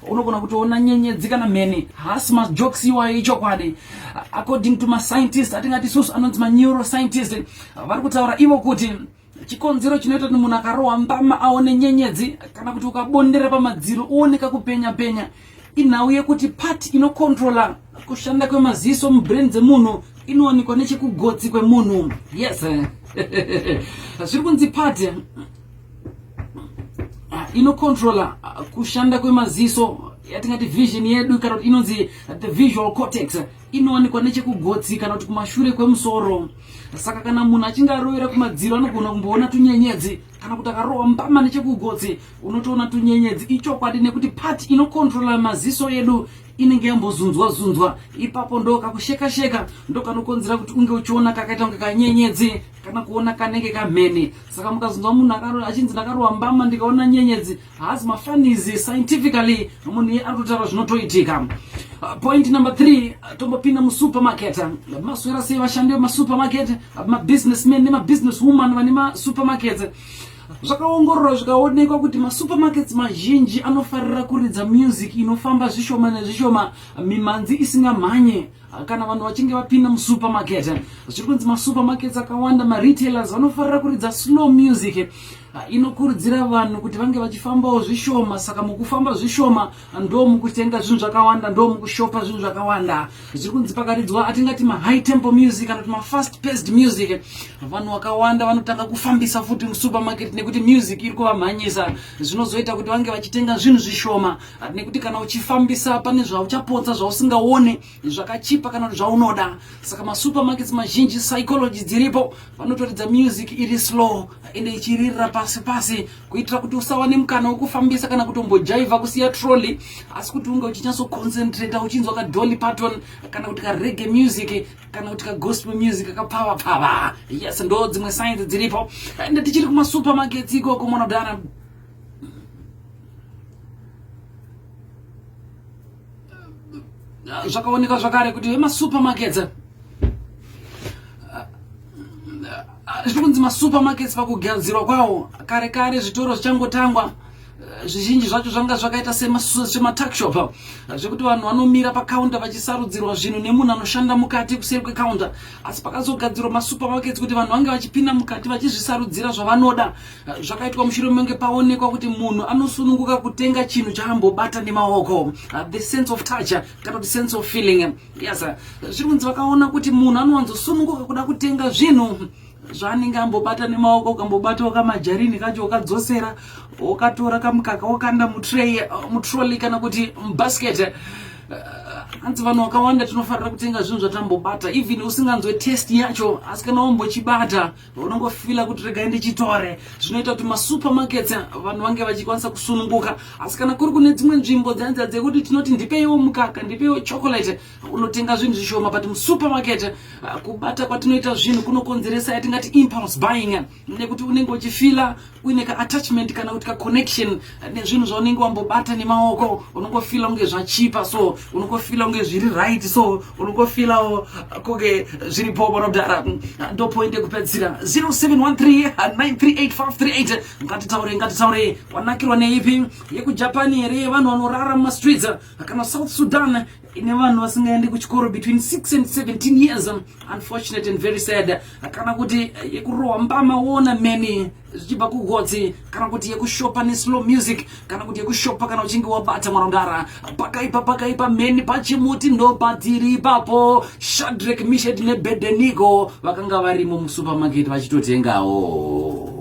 unogona kutoona nyenyedzi kana mheni. Hasi ma jokes iwa ichokwadi. According to ma scientists, atingati susu anonzi ma neuroscientists, vari kutaura ivo kuti chikonzero chinoita kuti munhu akarohwa mbama aone nyenyedzi kana kuti ukabondera pamadziro uoneka kupenya penya inhau yekuti part inokontrola kushanda kwemaziso mubrain dzemunhu inowanikwa nechekugotsi kwemunhu. Yes. Zviri kunzi part inokontrola kushanda kwemaziso yatingati vision yedu kana kuti inonzi the visual cortex inowanikwa nechekugotsi kana kuti kumashure kwemusoro. Saka kana munhu achinge arovera kumadziro anogona kumboona tunyenyedzi kana kuti akarohwa mbama nechekugotsi unotoona tunyenyedzi. Ichokwadi nekuti part inokontrola maziso edu inenge yambozunzwa ipapo ndo kakusheka ndo kanokonzera kuti unge uchiona kakaita kunge kanyenyedzi kana kuona kanenge kamheni. Saka mukazunzwa munhu achinzi ndakarohwa mbama ndikaona nyenyedzi, hazi mafanizi, scientifically munhu iye arikutaura zvinotoitika. Point number 3, tombopinda musupermarket. Maswera sei vashandi vemasupermarket, mabusinessmen nemabusinesswoman vane masupermarket. Zvakaongororwa zvikaonekwa kuti masupermarkets mazhinji anofarira kuridza music inofamba zvishoma nezvishoma, mimanzi isingamhanye kana vanhu vachinge vapinda musupermarket. Zviri kunzi masupermarkets akawanda maretailers vanofarira kuridza slow music inokurudzira vanhu kuti vange vachifambawo zvishoma. Saka mukufamba zvishoma ndo mukutenga zvinhu zvakawanda, ndo mukushopa zvinhu zvakawanda. Zviri kunzi pakaridzwa atingati ma high tempo music kana kuti ma fast paced music, vanhu vakawanda vanotanga kufambisa futi musupermarket nekuti music iri kuvamhanyisa. Zvinozoita kuti vange vachitenga zvinhu zvishoma nekuti kana uchifambisa pane zvauchapotsa zvausingaone zvakachipa kana kuti zvaunoda. Saka masupermarkets mazhinji psychology dziripo vanotoridza music iri slow ende ichiririra pasi kuitira kuti usawane mukana wekufambisa kana kutombojaiva kusiya trolley, asi kuti unge uchinyatso concentrate uchinzwa ka Dolly Parton kana kuti ka reggae music kana kuti ka gospel music ka pava. Yes, ndo dzimwe signs dziripo. Ende tichiri kuma supermarkets ikoko munodana zvakaoneka zvakare kuti vemasupermarkets zvikunzi masupermarkets pakugadzirwa kwawo kare zvitoro zvichangotangwa zvizhinji zvacho zvanga zvakaita sematakshop zvekuti vanhu vanomira pakaunta vachisarudzirwa zvinhu nemunhu anoshanda mukati kuseri kwekaunta. Asi pakazogadzirwa masupermarkets kuti vanhu vange vachipinda mukati vachizvisarudzira zvavanoda. Zvakaitwa mushure menge paonekwa kuti munhu anosununguka kutenga chinhu chaambobata nemaoko, the sense of touch kana kuti sense of feeling. Yes, zviri kunzi vakaona kuti munhu anowanzosununguka kuda kutenga zvinhu zvanenge ambobata nemaoko, ukambobata wakamajarini kacho ukadzosera ukatora kamukaka wakanda mutrolley kana kuti mubasket. Hanzi vanhu vakawanda tinofarira kutenga zvinhu zvatambobata even usinganzwe taste yacho, asi kana wambochibata unongofila kuti regai ndichitore. Zvinoita kuti masupermarkets vanhu vange vachikwanisa kusununguka. Asi kana kuri kune dzimwe nzvimbo dzaanza dzekuti tinoti ndipeiwo mukaka, ndipeiwo chocolate, unotenga zvinhu zvishoma. But musupermarket kubata kwatinoita zvinhu kunokonzeresa yatingati impulse buying, nekuti unenge uchifila uine ka attachment kana kuti ka connection nezvinhu zvaunenge wambobata nemaoko. Unongofila unge zvachipa, so unongofila unge zviri right, so unongofila koge zviri popo nodara. Ndo point yekupedzisira 0713938538. Ngatitaure wanakirwa neipi yekuJapan here vanhu vanorara mumastreets kana South Sudan ine vanhu vasingaendi kuchikoro between 6 and 17 years. Unfortunate and very sad. Kana kuti yekurohwa mbama wona many zvichibva kugotsi, kana kuti yekushopa neslow music, kana kuti yekushopa kana uchinge wabata mwarondara pakaipa meni pachimuti ndo patiri ipapo. Shadrach, Meshach neBabednego vakanga varimo musupermarket vachitotengawo.